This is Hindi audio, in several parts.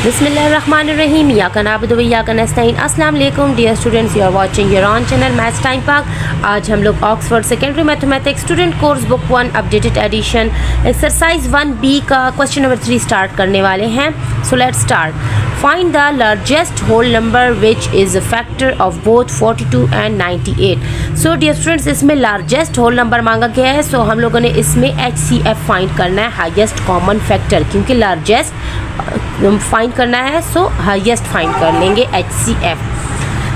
बिस्मिल्लाहिर्रहमानिर्रहीम। याका नाबुदु व याका नस्तईन। अस्सलाम वालेकुम dear students, you are watching your own channel maths time Pak. आज हम लोग Oxford secondary mathematics student course book 1 updated edition exercise 1B का क्वेश्चन नंबर 3 स्टार्ट करने वाले हैं। So let's start. Find the largest whole number which is a factor of both 42 and 98। So dear students, इसमें लार्जेस्ट होल नंबर मांगा गया है। सो हम लोगों ने इसमें HCF फाइंड करना है, हाईएस्ट कॉमन फैक्टर, क्योंकि लार्जेस्ट फाइंड करना है। सो हाईएस्ट फाइंड कर लेंगे HCF।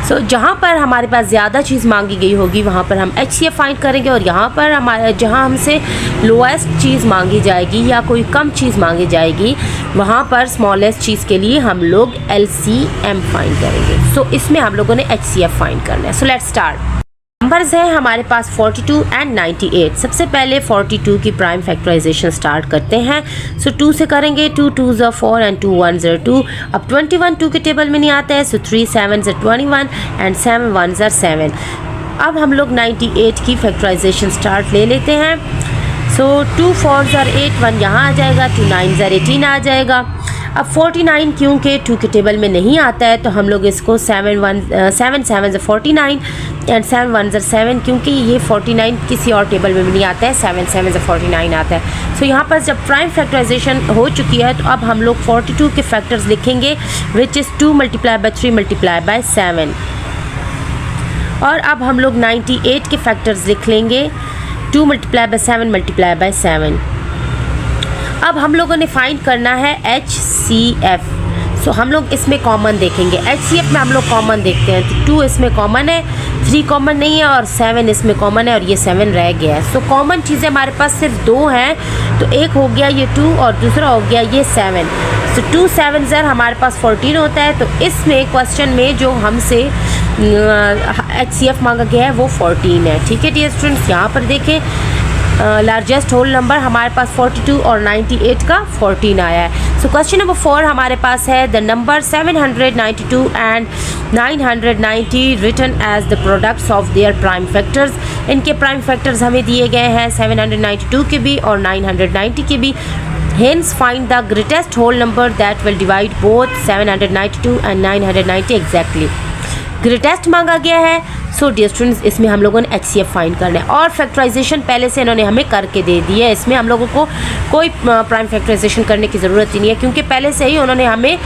सो जहाँ पर हमारे पास ज़्यादा चीज़ मांगी गई होगी वहाँ पर हम HCF फाइंड करेंगे, और यहाँ पर हमारे जहाँ हमसे लोएस्ट चीज़ मांगी जाएगी या कोई कम चीज़ मांगी जाएगी वहाँ पर स्मॉलेस्ट चीज़ के लिए हम लोग LCM फाइंड करेंगे। सो इसमें हम लोगों ने HCF फाइंड करना है। So let's start. नंबर्स हैं हमारे पास 42 एंड 98। सबसे पहले 42 की प्राइम फैक्टराइजेशन स्टार्ट करते हैं। सो 2 से करेंगे, 2 2 ज़ा 4 एंड 2 1 ज़ा 2। अब 21 2 के टेबल में नहीं आता है। सो 3 7 ज़ा 21 एंड 7 1 ज़ा 7। अब हम लोग 98 की फैक्टराइजेशन स्टार्ट ले लेते हैं। सो 2 4 ज़ा 8, 1 यहाँ आ जाएगा, 2 9 ज़ा 18 आ जाएगा। अब 49 क्योंकि 2 के टेबल में नहीं आता है तो हम लोग इसको 7 7 ज़ा 49 एंड 7 1 ज़ा 7, क्योंकि ये 49 किसी और टेबल में भी नहीं आता है, 7 7 ज़ा 49 आता है। सो यहाँ पर जब प्राइम फैक्टराइजेशन हो चुकी है तो अब हम लोग 42 के फैक्टर्स लिखेंगे, विच इज़ 2 × 3 × 7। और अब हम लोग 98 के फैक्टर्स लिख लेंगे, 2 × 7 × 7। अब हम लोगों ने फाइंड करना है HCF। सो हम लोग इसमें कॉमन देखेंगे। HCF में हम लोग कॉमन देखते हैं, तो 2 इसमें कॉमन है, 3 कॉमन नहीं है और 7 इसमें कॉमन है और ये 7 रह गया है। सो कॉमन चीज़ें हमारे पास सिर्फ 2 हैं, तो एक हो गया ये 2 और दूसरा हो गया ये 7। सो 2 7 ज़र हमारे पास 14 होता है। तो इसमें क्वेश्चन में जो हमसे HCF मांगा गया है वो 14 है। ठीक है डियर स्टूडेंट्स, यहाँ पर देखें लार्जेस्ट होल नंबर हमारे पास 42 और 98 का 14 आया है। सो क्वेश्चन नंबर 4 हमारे पास है the number 792 and 990 written as the products of their prime factors. इनके प्राइम फैक्टर्स हमें दिए गए हैं 792 के भी और 990 के भी। Hence find the greatest whole number that will divide both 792 and 990 exactly। Greatest मांगा गया है। सो डियर स्टूडेंट्स, इसमें हम लोगों ने HCF फाइंड करना है और फैक्टराइजेशन पहले से इन्होंने हमें करके दे दी है। इसमें हम लोगों को कोई प्राइम फैक्टराइजेशन करने की ज़रूरत ही नहीं है, क्योंकि पहले से ही उन्होंने हमें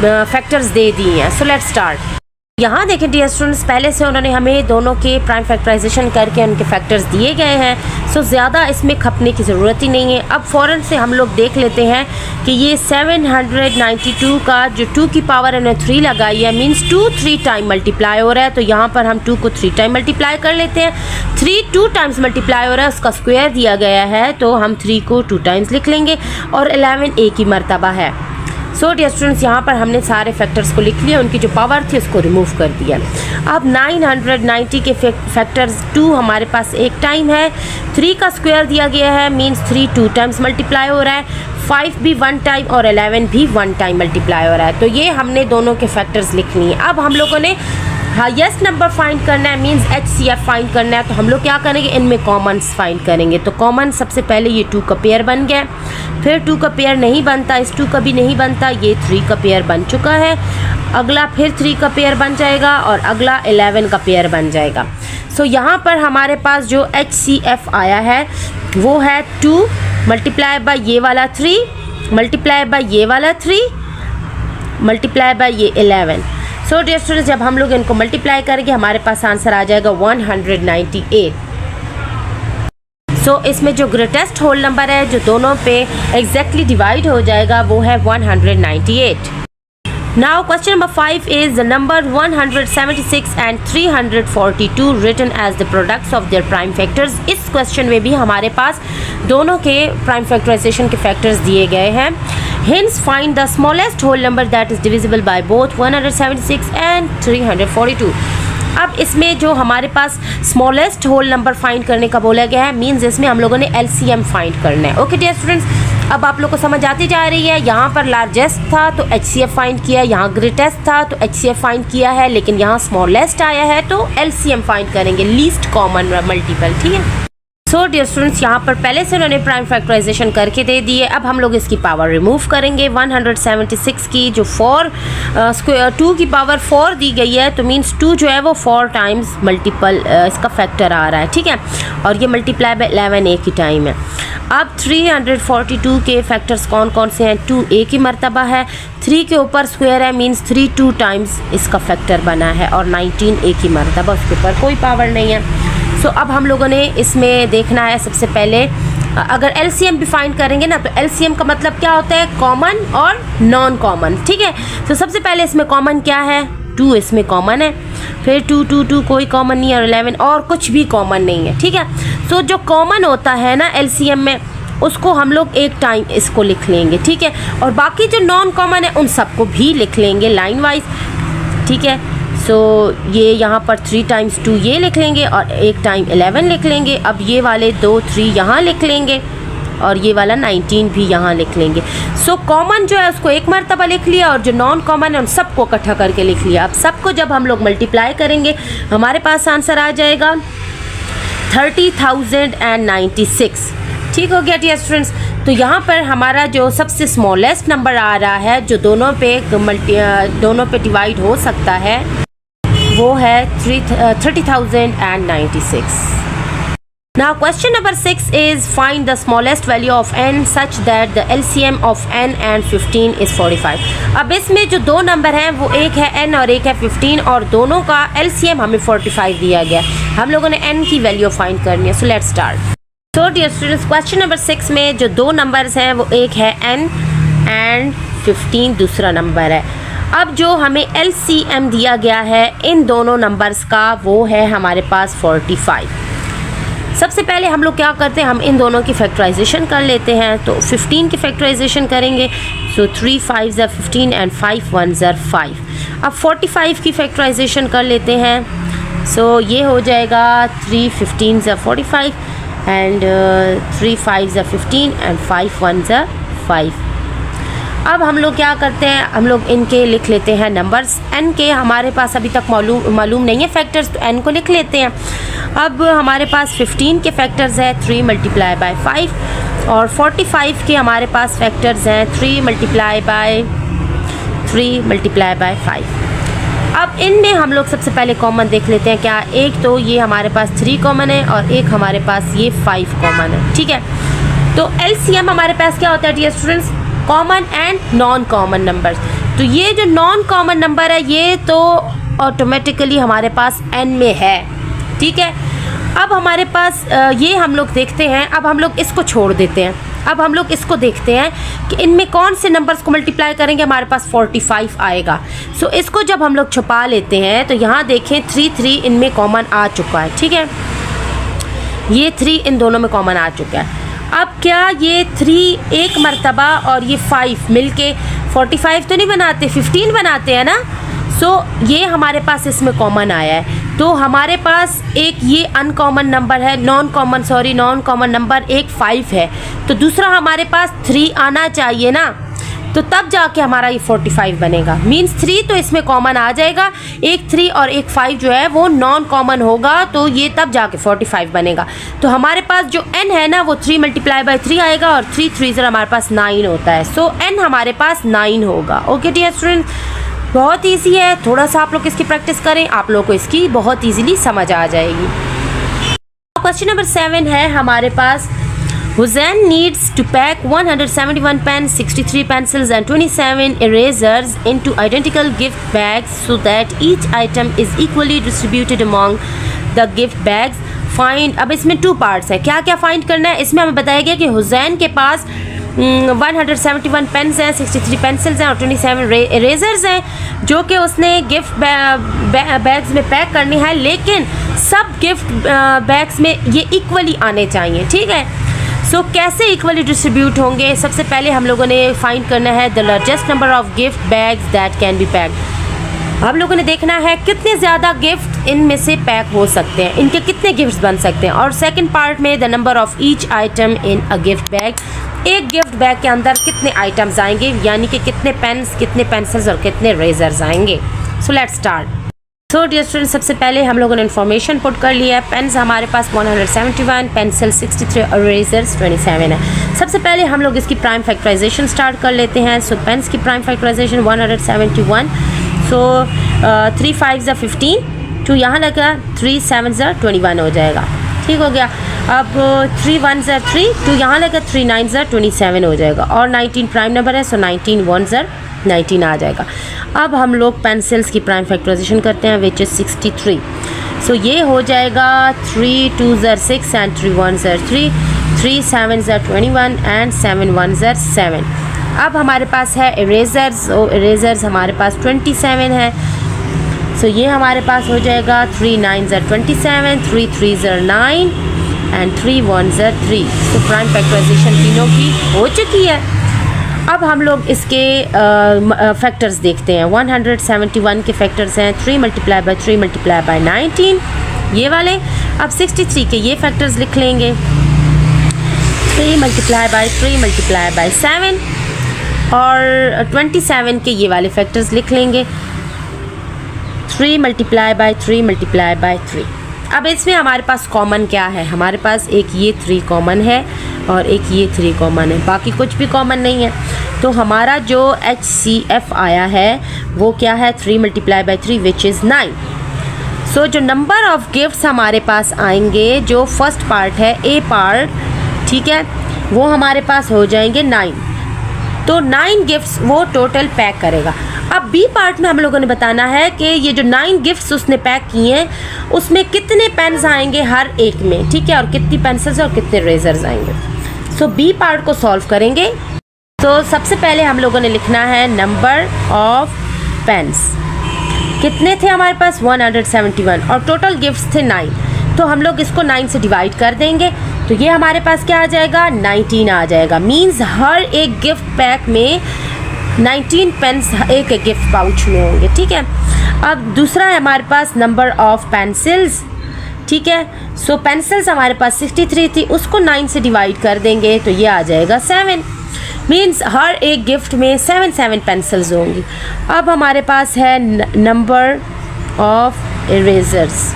फैक्टर्स दे दिए हैं। So let's start. यहाँ देखें डियर स्टूडेंट्स, पहले से उन्होंने हमें दोनों के प्राइम फैक्टराइजेशन करके उनके फैक्टर्स दिए गए हैं। सो ज़्यादा इसमें खपने की ज़रूरत ही नहीं है। अब फ़ौरन से हम लोग देख लेते हैं कि ये 792 का जो 2 की पावर इन्होंने 3 लगाई है, मीन्स 2 3 टाइम मल्टीप्लाई हो रहा है। तो यहाँ पर हम 2 को 3 टाइम मल्टीप्लाई कर लेते हैं। 3 2 टाइम्स मल्टीप्लाई हो रहा है, उसका स्क्वायर दिया गया है, तो हम 3 को 2 टाइम्स लिख लेंगे और 11 एक ही मरतबा है। सो डियर स्टूडेंट्स, यहाँ पर हमने सारे फैक्टर्स को लिख लिया, उनकी जो पावर थी उसको रिमूव कर दिया। अब 990 के फैक्टर्स 2 हमारे पास एक टाइम है, 3 का स्क्वायर दिया गया है, मीन्स 3 2 टाइम्स मल्टीप्लाई हो रहा है, 5 भी 1 टाइम और 11 भी 1 टाइम मल्टीप्लाई हो रहा है। तो ये हमने दोनों के फैक्टर्स लिखनी है। अब हम लोगों ने हाईएस्ट नंबर फाइंड करना है, मीन्स HCF फाइंड करना है। तो हम लोग क्या करेंगे, इनमें कॉमन्स फाइंड करेंगे। तो कॉमन सबसे पहले ये 2 का पेयर बन गया, फिर 2 का पेयर नहीं बनता, इस 2 का भी नहीं बनता, ये 3 का पेयर बन चुका है। अगला फिर 3 का पेयर बन जाएगा और अगला 11 का पेयर बन जाएगा। सो यहाँ पर हमारे पास जो HCF आया है वो है 2 मल्टीप्लाई बाय ये वाला 3 मल्टीप्लाई बाय ये वाला 3 मल्टीप्लाई बाय ये 11। सो डियर स्टूडेंट्स, जब हम लोग इनको मल्टीप्लाई करेंगे हमारे पास आंसर आ जाएगा 198। सो इसमें जो ग्रेटेस्ट होल नंबर है जो दोनों पे एग्जैक्टली डिवाइड हो जाएगा वो है 198। Now question number 5 is the number 176 and 342 written as the products of their prime factors. इस क्वेश्चन में भी हमारे पास दोनों के प्राइम फैक्टराइजेशन के फैक्टर्स दिए गए हैं। Hence find the smallest whole number that is divisible by both 176 and 342। अब इसमें जो हमारे पास स्मॉलेस्ट होल नंबर फाइंड करने का बोला गया है, मीन्स इसमें हम लोगों ने LCM फाइंड करना है। ओके डियर स्टूडेंट्स, अब आप लोग को समझ आती जा रही है। यहाँ पर लार्जेस्ट था तो HCF फाइंड किया, यहाँ ग्रेटेस्ट था तो HCF फाइंड किया है, लेकिन यहाँ स्मॉलेस्ट आया है तो LCM फाइंड करेंगे, लीस्ट कॉमन मल्टीपल। ठीक है। सो डियर स्टूडेंट्स, यहाँ पर पहले से उन्होंने प्राइम फैक्टराइजेशन करके दे दी है। अब हम लोग इसकी पावर रिमूव करेंगे। 176 की जो 2 की पावर 4 दी गई है, तो मीन्स 2 जो है वो 4 टाइम्स मल्टीपल इसका फैक्टर आ रहा है, ठीक है। और ये मल्टीप्लाई बाय 11 एक ही टाइम है। अब 342 के फैक्टर्स कौन कौन से हैं? 2 एक ही मरतबा है, 3 के ऊपर स्क्वायर है, मीन्स 3 2 टाइम्स इसका फैक्टर बना है, और 19 एक ही मरतबा, उसके ऊपर कोई पावर नहीं है। सो अब हम लोगों ने इसमें देखना है सबसे पहले, अगर LCM भी फाइंड करेंगे ना, तो LCM का मतलब क्या होता है? कॉमन और नॉन कॉमन, ठीक है। तो सबसे पहले इसमें कॉमन क्या है? 2 इसमें कॉमन है, फिर 2 2 2 कोई कॉमन नहीं है, और 11 और कुछ भी कॉमन नहीं है, ठीक है। तो जो कॉमन होता है ना LCM में, उसको हम लोग एक टाइम इसको लिख लेंगे, ठीक है। और बाकी जो नॉन कॉमन है उन सबको भी लिख लेंगे लाइन वाइज, ठीक है। सो ये यहाँ पर 3 टाइम्स 2 ये लिख लेंगे, और एक टाइम 11 लिख लेंगे। अब ये वाले 2 3 यहाँ लिख लेंगे, और ये वाला 19 भी यहाँ लिख लेंगे। सो कॉमन जो है उसको एक मरतबा लिख लिया, और जो नॉन कॉमन है उन सबको इकट्ठा करके लिख लिया। अब सबको जब हम लोग मल्टीप्लाई करेंगे, हमारे पास आंसर आ जाएगा 30,096, ठीक हो गया डियर स्टूडेंट्स। तो यहाँ पर हमारा जो सबसे स्मॉलेस्ट नंबर आ रहा है, जो दोनों पे डिवाइड हो सकता है, वो है 30,096। Now question number 6 is find the smallest value of n such that the LCM of n and 15 is 45। अब इसमें जो दो नंबर हैं वो एक है n और एक है 15, और दोनों का LCM हमें 45 दिया गया। हम लोगों ने n की वैल्यू फाइंड करनी है। So let's start. So dear students, question number 6 में जो दो नंबर्स हैं वो एक है n एंड 15 दूसरा नंबर है। अब जो हमें LCM दिया गया है इन दोनों नंबर्स का, वो है हमारे पास 45। सबसे पहले हम लोग क्या करते हैं, हम इन दोनों की फैक्टराइजेशन कर लेते हैं। तो 15 की फैक्टराइजेशन करेंगे, सो 3 5 ज़ा 15 एंड 5 1 ज़ा 5। अब 45 की फैक्टराइजेशन कर लेते हैं, सो ये हो जाएगा 3 15 ज़ा 45 एंड 3 5 ज़ा 15 एंड 5 1 ज़ा 5। अब हम लोग क्या करते हैं, हम लोग इनके लिख लेते हैं नंबर्स। n के हमारे पास अभी तक मालूम नहीं है फैक्टर्स, तो n को लिख लेते हैं। अब हमारे पास 15 के फैक्टर्स है 3 मल्टीप्लाई बाय 5, और 45 के हमारे पास फैक्टर्स हैं 3 मल्टीप्लाई बाय 5। अब इनमें हम लोग सबसे पहले कॉमन देख लेते हैं क्या। एक तो ये हमारे पास 3 कॉमन है, और एक हमारे पास ये 5 कॉमन है, ठीक है। तो LCM हमारे पास क्या होता है dear students? Common and non common numbers. तो ये जो नॉन कॉमन नंबर है ये तो ऑटोमेटिकली हमारे पास n में है, ठीक है। अब हमारे पास ये हम लोग देखते हैं, अब हम लोग इसको छोड़ देते हैं। अब हम लोग इसको देखते हैं कि इनमें कौन से नंबर्स को मल्टीप्लाई करेंगे, हमारे पास 45 आएगा। सो इसको जब हम लोग छुपा लेते हैं, तो यहाँ देखें 3 3 इनमें कॉमन आ चुका है, ठीक है। ये 3 इन दोनों में कॉमन आ चुका है। अब क्या ये 3 एक मरतबा और ये 5 मिलके 45 तो नहीं बनाते, 15 बनाते हैं ना। सो ये हमारे पास इसमें कॉमन आया है। तो हमारे पास एक ये अनकॉमन नंबर है, नॉन कॉमन नंबर एक 5 है, तो दूसरा हमारे पास 3 आना चाहिए ना, तो तब जाके हमारा ये 45 बनेगा। मीन्स 3 तो इसमें कॉमन आ जाएगा, एक 3 और एक 5 जो है वो नॉन कॉमन होगा, तो ये तब जाके 45 बनेगा। तो हमारे पास जो n है ना वो 3 मल्टीप्लाई बाय 3 आएगा, और 3 3 ज़रा हमारे पास 9 होता है। सो n हमारे पास 9 होगा। ओके डियर स्टूडेंट, बहुत ईजी है, थोड़ा सा आप लोग इसकी प्रैक्टिस करें, आप लोग को इसकी बहुत ईजीली समझ आ जाएगी। क्वेश्चन नंबर 7 है हमारे पास, Hussain needs to pack 171 pens, 63 pencils and 27 erasers into identical gift bags so that each item is equally distributed among the gift bags. Find, अब इसमें 2 पार्ट्स है, क्या क्या फाइंड करना है। इसमें हमें बताया गया कि हुसैन के पास 171 पेन्स हैं, 63 पेंसिल्स हैं और 27 इरेजर्स हैं, जो कि उसने गिफ्ट बैग्स में पैक करनी है, लेकिन सब गिफ्ट बैग्स में ये इक्वली आने चाहिए, ठीक है। सो कैसे इक्वली डिस्ट्रीब्यूट होंगे, सबसे पहले हम लोगों ने फाइंड करना है the largest number of gift bags that can be packed. हम लोगों ने देखना है कितने ज़्यादा गिफ्ट इनमें से पैक हो सकते हैं, इनके कितने गिफ्ट्स बन सकते हैं। और सेकंड पार्ट में the number of each item in a gift bag, एक गिफ्ट बैग के अंदर कितने आइटम्स आएंगे, यानी कि कितने पेन्स, कितने पेंसिल्स और कितने रेजर्स आएंगे। So let's start. So dear student, सबसे पहले हम लोगों ने इन्फॉर्मेशन पुट कर लिया है। पेन्स हमारे पास 171, पेंसिल 63, इरेजर्स 27 है। सबसे पहले हम लोग इसकी प्राइम फैक्टराइजेशन स्टार्ट कर लेते हैं। सो पेन्स की प्राइम फैक्टराइजेशन 171, सो 3 5 ज़ा 15, 2 यहाँ लगा, 3 7 ज़ा 21 हो जाएगा। ठीक हो गया। अब 3 1 ज़ा 3, 2 यहाँ लगा, 3 9 ज़ा 27 हो जाएगा। और 19 प्राइम नंबर है, सो 19 1 ज़ा 19 आ जाएगा। अब हम लोग पेंसिल्स की प्राइम फैक्टराइजेशन करते हैं, विच इज़ 63। सो ये हो जाएगा 3 2 ज़ा 6 एंड 3 1 ज़ा 3, 3 7 ज़ा 21 एंड 7 1 ज़ा 7। अब हमारे पास है इरेजर्स। इरेजर्स हमारे पास 27 है। सो ये हमारे पास हो जाएगा 3 9 ज़ा 27, 3 3 ज़ा 9 एंड 3 1 ज़ा 3। तो प्राइम फैक्टराइजेशन तीनों की हो चुकी है। अब हम लोग इसके फैक्टर्स देखते हैं। 171 के फैक्टर्स हैं 3 मल्टीप्लाई बाय 3 मल्टीप्लाई बाय 19, ये वाले। अब 63 के ये फैक्टर्स लिख लेंगे, 3 मल्टीप्लाई बाय 3 मल्टीप्लाई बाय 7, और 27 के ये वाले फैक्टर्स लिख लेंगे, 3 मल्टीप्लाई बाय 3 मल्टीप्लाई बाय 3। अब इसमें हमारे पास कॉमन क्या है? हमारे पास एक ये 3 कॉमन है और एक ये 3 कॉमन है, बाकी कुछ भी कॉमन नहीं है। तो हमारा जो HCF आया है वो क्या है? 3 मल्टीप्लाई बाय 3 विच इज़ 9। सो जो नंबर ऑफ़ गिफ्ट्स हमारे पास आएंगे, जो फर्स्ट पार्ट है A पार्ट, ठीक है, वो हमारे पास हो जाएंगे 9। तो 9 गिफ्ट्स वो टोटल पैक करेगा। अब बी पार्ट में हम लोगों ने बताना है कि ये जो 9 गिफ्ट्स उसने पैक किए हैं उसमें कितने पेन्स आएंगे हर एक में, ठीक है, और कितनी पेंसिल्स और कितने रेजर्स आएंगे। सो बी पार्ट को सॉल्व करेंगे। तो सबसे पहले हम लोगों ने लिखना है नंबर ऑफ पेन्स। कितने थे हमारे पास? 171, और टोटल गिफ्ट्स थे 9। तो हम लोग इसको 9 से डिवाइड कर देंगे, तो ये हमारे पास क्या आ जाएगा? 19 आ जाएगा। मीन्स हर एक गिफ्ट पैक में 19 पेन्स एक गिफ्ट पाउच में होंगे, ठीक है। अब दूसरा है हमारे पास नंबर ऑफ पेंसिल्स, ठीक है। सो पेंसिल्स हमारे पास 63 थी, उसको 9 से डिवाइड कर देंगे तो ये आ जाएगा 7। मीन्स हर एक गिफ्ट में 7 पेंसिल्स होंगी। अब हमारे पास है नंबर ऑफ इरेजर्स।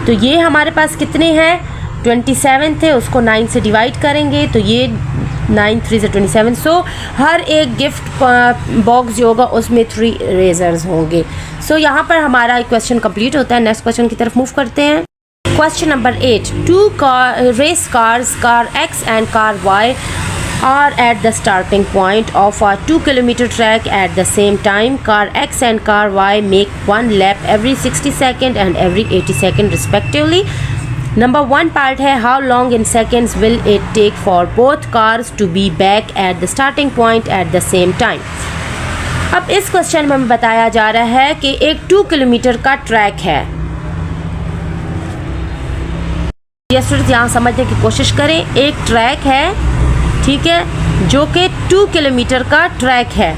तो ये हमारे पास कितने हैं? 27 थे, उसको 9 से डिवाइड करेंगे तो ये 9 3 से 27। सो हर एक गिफ्ट बॉक्स जो होगा उसमें 3 इरेजर्स होंगे। सो यहाँ पर हमारा क्वेश्चन कंप्लीट होता है। नेक्स्ट क्वेश्चन की तरफ मूव करते हैं। Question number 8, 2 race cars, car X and car Y are at the starting point of a 2 kilometer track at the same time. Car X and car Y make one lap every 60 seconds and every 80 seconds respectively. Number 1 part है, how long in seconds will it take for both cars to be back at the starting point at the same time? अब इस क्वेश्चन में हमें बताया जा रहा है कि एक 2 किलोमीटर का ट्रैक है। ये स्टूडेंट्स यहाँ समझने की कोशिश करें। एक ट्रैक है, ठीक है, जो कि 2 किलोमीटर का ट्रैक है,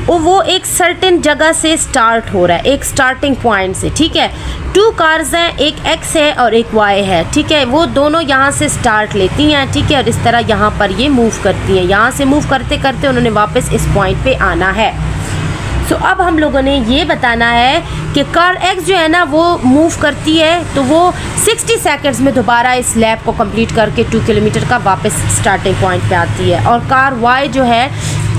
वो एक सर्टेन जगह से स्टार्ट हो रहा है, एक स्टार्टिंग पॉइंट से, ठीक है। 2 कार्स हैं, एक X है और एक Y है, ठीक है। वो दोनों यहाँ से स्टार्ट लेती हैं, ठीक है, और इस तरह यहाँ पर ये मूव करती हैं। यहाँ से मूव करते करते उन्होंने वापस इस पॉइंट पे आना है। सो अब हम लोगों ने ये बताना है कि कार X जो है ना वो मूव करती है तो वो 60 सेकंड्स में दोबारा इस लैप को कंप्लीट करके 2 किलोमीटर का वापस स्टार्टिंग पॉइंट पे आती है, और कार Y जो है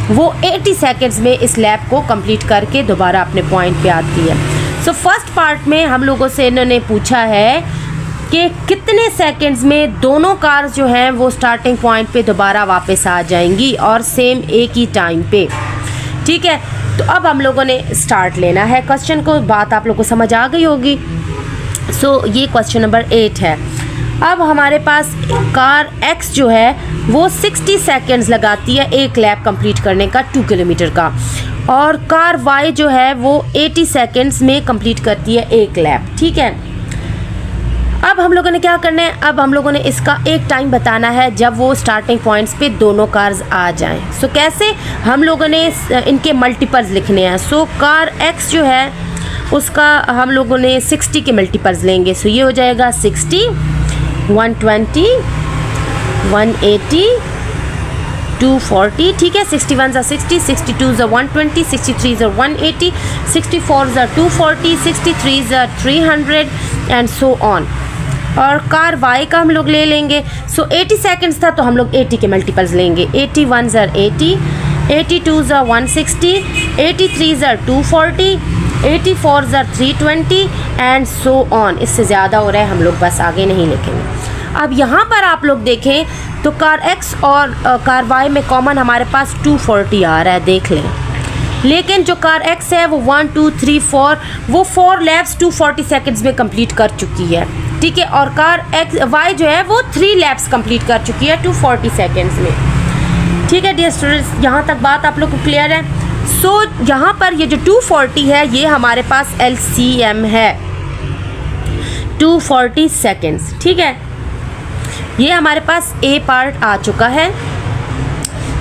वो 80 सेकंड्स में इस लैप को कंप्लीट करके दोबारा अपने पॉइंट पे आती है। सो फर्स्ट पार्ट में हम लोगों से इन्होंने पूछा है कि कितने सेकंड्स में दोनों कार्स जो हैं वो स्टार्टिंग पॉइंट पे दोबारा वापस आ जाएंगी और सेम एक ही टाइम पे, ठीक है। तो अब हम लोगों ने स्टार्ट लेना है क्वेश्चन को। बात आप लोगों को समझ आ गई होगी। सो ये क्वेश्चन नंबर 8 है। अब हमारे पास कार X जो है वो 60 सेकंड्स लगाती है एक लैप कंप्लीट करने का 2 किलोमीटर का, और कार Y जो है वो 80 सेकंड्स में कंप्लीट करती है एक लैप, ठीक है। अब हम लोगों ने क्या करना है? अब हम लोगों ने इसका एक टाइम बताना है जब वो स्टार्टिंग पॉइंट्स पे दोनों कार्स आ जाएं। सो कैसे? हम लोगों ने इनके मल्टीपल्स लिखने हैं। सो कार X जो है उसका हम लोगों ने 60 के मल्टीपल्स लेंगे। सो ये हो जाएगा 60, 120, 180, 240, ठीक है। 61 60, 62 120, 63 180, 64 240, 63 300 एंड सो ऑन। और कार वाई का हम लोग ले लेंगे। सो 80 सेकेंड्स था तो हम लोग 80 के मल्टीपल्स लेंगे। 81 80, 82 160, 83 240, 84 320 एंड सो ऑन। इससे ज़्यादा हो रहा है, हम लोग बस आगे नहीं लिखेंगे। अब यहाँ पर आप लोग देखें तो कार एक्स और कार वाई में कॉमन हमारे पास 240 आ रहा है, देख लें। लेकिन जो कार एक्स है वो 1 2 3 4 वो 4 लैप्स 240 सेकेंड्स में कंप्लीट कर चुकी है, ठीक है। और कार एक्स वाई जो है वो 3 लैप्स कंप्लीट कर चुकी है 240 सेकेंड्स में, ठीक है डियर स्टूडेंट्स। यहाँ तक बात आप लोग को क्लियर है। सो यहाँ पर ये जो 240 है ये हमारे पास LCM है 240 सेकेंड्स, ठीक है। ये हमारे पास ए पार्ट आ चुका है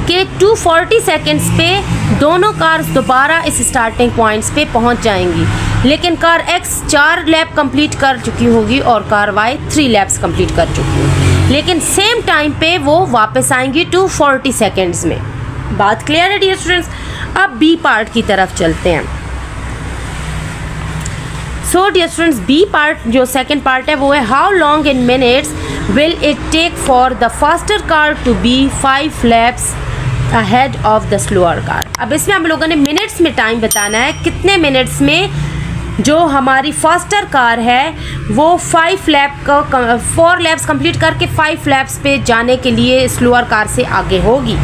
कि 240 सेकेंड्स पे दोनों कार्स दोबारा इस स्टार्टिंग पॉइंट्स पे पहुंच जाएंगी। लेकिन कार एक्स 4 लैप कंप्लीट कर चुकी होगी और कार वाई 3 लैप्स कंप्लीट कर चुकी होगी, लेकिन सेम टाइम पे वो वापस आएंगी 240 सेकेंड्स में। बात क्लियर है डियर स्टूडेंट्स। अब बी पार्ट की तरफ चलते हैं। So dear students, B part जो सेकेंड पार्ट है वो है how long in minutes will it take for the faster car to be 5 laps ahead of the slower car. अब इसमें हम लोगों ने मिनट्स में टाइम बताना है, कितने मिनट्स में जो हमारी फास्टर कार है वो 4 लैप्स कंप्लीट करके 5 लैप्स पे जाने के लिए स्लोअर कार से आगे होगी।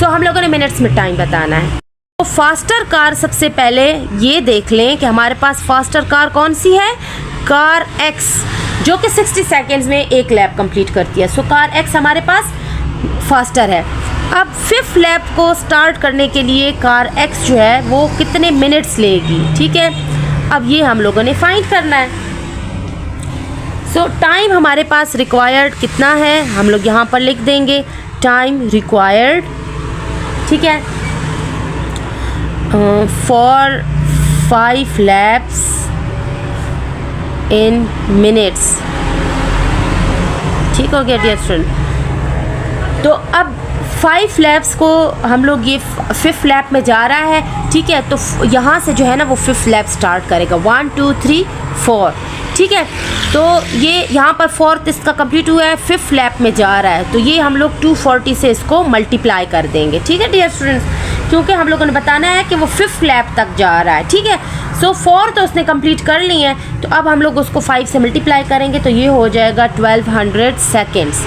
सो हम लोगों ने मिनट्स में टाइम बताना है। तो फास्टर कार सबसे पहले ये देख लें कि हमारे पास फास्टर कार कौन सी है, कार एक्स, जो कि 60 सेकेंड्स में 1 लैप कंप्लीट करती है। सो कार एक्स हमारे पास फास्टर है। अब 5th लैप को स्टार्ट करने के लिए कार एक्स जो है वो कितने मिनट्स लेगी, ठीक है। अब ये हम लोगों ने फाइंड करना है। सो टाइम हमारे पास रिक्वायर्ड कितना है हम लोग यहाँ पर लिख देंगे, टाइम रिक्वायर्ड, ठीक है, फॉर 5 लैप्स इन मिनट्स, ठीक हो गया डियर स्टूडेंट। तो अब 5 लैप्स को हम लोग ये 5th लैप में जा रहा है, ठीक है। तो यहाँ से जो है ना वो 5th लैप स्टार्ट करेगा 1 2 3 4, ठीक है। तो ये यहाँ पर 4th इसका कंप्लीट हुआ है, 5th लैप में जा रहा है, तो ये हम लोग 240 से इसको मल्टीप्लाई कर देंगे, ठीक है डियर स्टूडेंट्स, क्योंकि हम लोगों ने बताना है कि वो 5th लैप तक जा रहा है, ठीक है। सो 4 तो उसने कंप्लीट कर ली है, तो अब हम लोग उसको 5 से मल्टीप्लाई करेंगे तो ये हो जाएगा 1200 सेकेंड्स।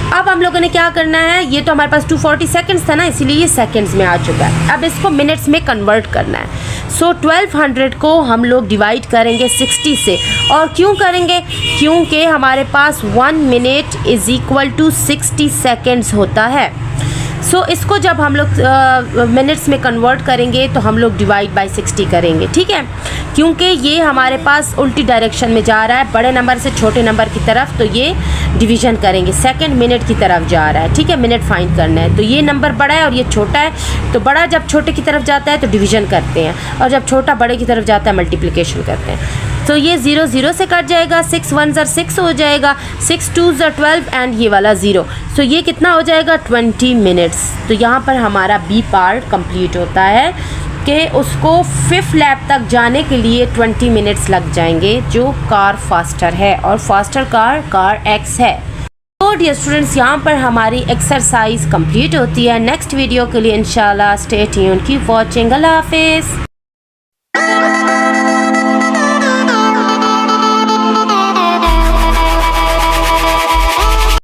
अब हम लोगों ने क्या करना है, ये तो हमारे पास 240 सेकेंड्स था ना, इसीलिए ये सेकेंड्स में आ चुका है। अब इसको मिनट्स में कन्वर्ट करना है। सो 1200 को हम लोग डिवाइड करेंगे 60 से। और क्यों करेंगे, क्योंकि हमारे पास 1 minute is equal to 60 seconds होता है। सो इसको जब हम लोग मिनट्स में कन्वर्ट करेंगे तो हम लोग डिवाइड बाय 60 करेंगे, ठीक है, क्योंकि ये हमारे पास उल्टी डायरेक्शन में जा रहा है, बड़े नंबर से छोटे नंबर की तरफ, तो ये डिवीज़न करेंगे, सेकंड मिनट की तरफ जा रहा है, ठीक है, मिनट फाइंड करना है। तो ये नंबर बड़ा है और ये छोटा है, तो बड़ा जब छोटे की तरफ जाता है तो डिवीज़न करते हैं, और जब छोटा बड़े की तरफ जाता है मल्टीप्लिकेशन करते हैं। तो ये 0 0 से कट जाएगा, 6 1 6 हो जाएगा, 6 2 12 एंड ये वाला 0। सो ये कितना हो जाएगा 20 मिनट्स। तो यहाँ पर हमारा बी पार्ट कंप्लीट होता है कि उसको 5th लैप तक जाने के लिए 20 मिनट्स लग जाएंगे, जो कार फास्टर है, और फास्टर कार एक्स है। तो डियर स्टूडेंट्स, यहाँ पर हमारी एक्सरसाइज कंप्लीट होती है। नेक्स्ट वीडियो के लिए इंशाल्लाह स्टे ट्यून्ड, कीप वॉचिंग, अल्लाह हाफिज़।